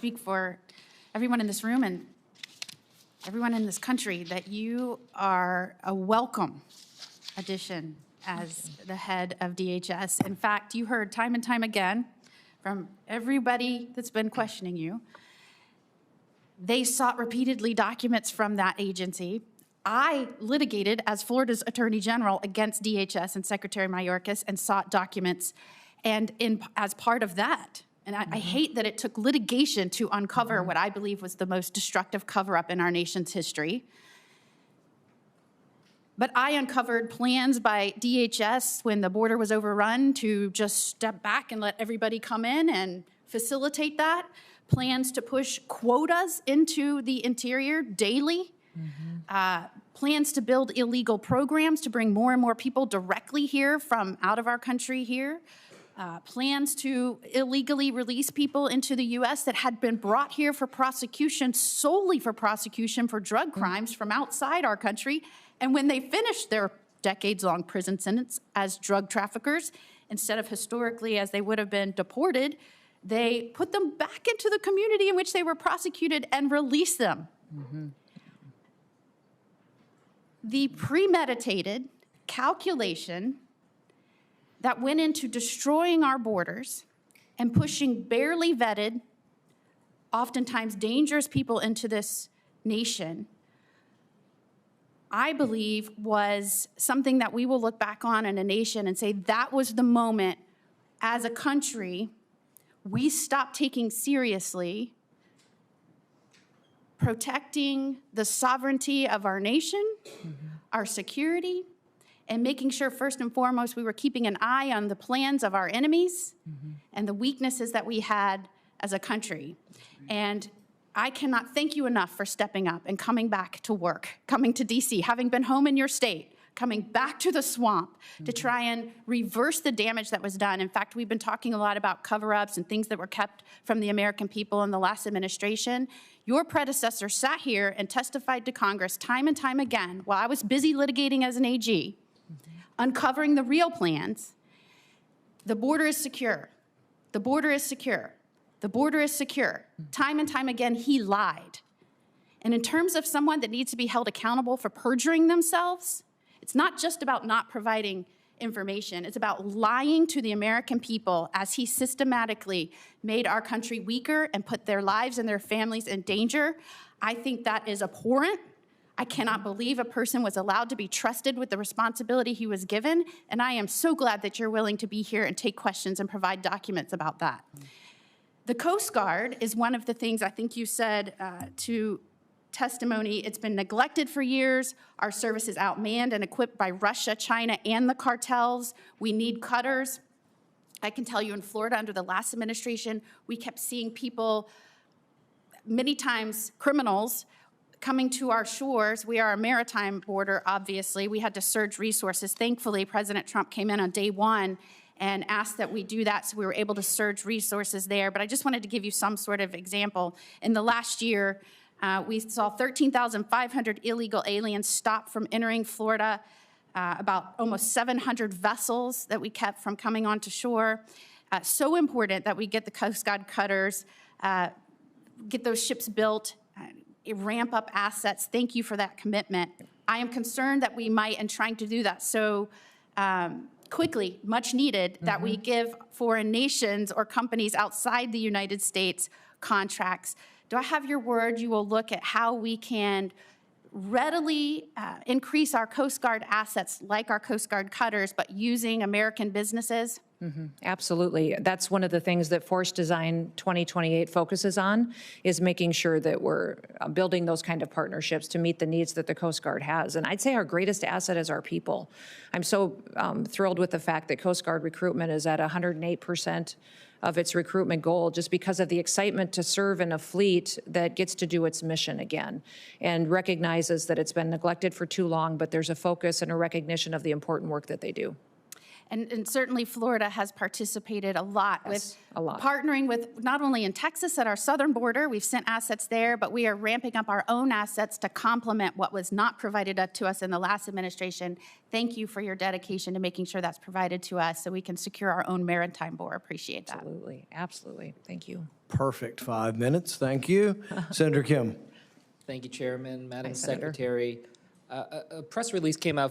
speak for everyone in this room and everyone in this country that you are a welcome addition as the head of DHS. In fact, you heard time and time again from everybody that's been questioning you. They sought repeatedly documents from that agency. I litigated as Florida's Attorney General against DHS and Secretary Mayorkas and sought documents. And as part of that, and I hate that it took litigation to uncover what I believe was the most destructive cover-up in our nation's history. But I uncovered plans by DHS when the border was overrun to just step back and let everybody come in and facilitate that. Plans to push quotas into the interior daily. Plans to build illegal programs to bring more and more people directly here from out of our country here. Plans to illegally release people into the U.S. that had been brought here for prosecution, solely for prosecution for drug crimes from outside our country. And when they finished their decades-long prison sentence as drug traffickers, instead of historically as they would have been deported, they put them back into the community in which they were prosecuted and released them. The premeditated calculation that went into destroying our borders and pushing barely vetted, oftentimes dangerous people into this nation, I believe was something that we will look back on in a nation and say that was the moment as a country we stopped taking seriously protecting the sovereignty of our nation, our security, and making sure first and foremost we were keeping an eye on the plans of our enemies and the weaknesses that we had as a country. And I cannot thank you enough for stepping up and coming back to work, coming to DC, having been home in your state, coming back to the swamp to try and reverse the damage that was done. In fact, we've been talking a lot about cover-ups and things that were kept from the American people in the last administration. Your predecessor sat here and testified to Congress time and time again while I was busy litigating as an AG, uncovering the real plans. The border is secure. The border is secure. The border is secure. Time and time again, he lied. And in terms of someone that needs to be held accountable for perjuring themselves, it's not just about not providing information. It's about lying to the American people as he systematically made our country weaker and put their lives and their families in danger. I think that is abhorrent. I cannot believe a person was allowed to be trusted with the responsibility he was given, and I am so glad that you're willing to be here and take questions and provide documents about that. The Coast Guard is one of the things I think you said to testimony. It's been neglected for years. Our service is outmanned and equipped by Russia, China, and the cartels. We need cutters. I can tell you in Florida under the last administration, we kept seeing people, many times criminals, coming to our shores. We are a maritime border, obviously. We had to surge resources. Thankfully, President Trump came in on day one and asked that we do that, so we were able to surge resources there. But I just wanted to give you some sort of example. In the last year, we saw 13,500 illegal aliens stop from entering Florida, about almost 700 vessels that we kept from coming onto shore. So important that we get the Coast Guard cutters, get those ships built, ramp up assets. Thank you for that commitment. I am concerned that we might, in trying to do that so quickly, much needed, that we give foreign nations or companies outside the United States contracts. Do I have your word you will look at how we can readily increase our Coast Guard assets like our Coast Guard cutters, but using American businesses? Absolutely. That's one of the things that Force Design 2028 focuses on, is making sure that we're building those kind of partnerships to meet the needs that the Coast Guard has. And I'd say our greatest asset is our people. I'm so thrilled with the fact that Coast Guard recruitment is at 108% of its recruitment goal, just because of the excitement to serve in a fleet that gets to do its mission again and recognizes that it's been neglected for too long, but there's a focus and a recognition of the important work that they do. And certainly Florida has participated a lot with a lot. partnering with not only in Texas at our southern border, we've sent assets there, but we are ramping up our own assets to complement what was not provided to us in the last administration. Thank you for your dedication to making sure that's provided to us so we can secure our own maritime border. Appreciate that. Absolutely, absolutely. Thank you. Perfect 5 minutes. Thank you. Senator Kim. Thank you, Chairman, Madam Senator. Secretary. A press release came out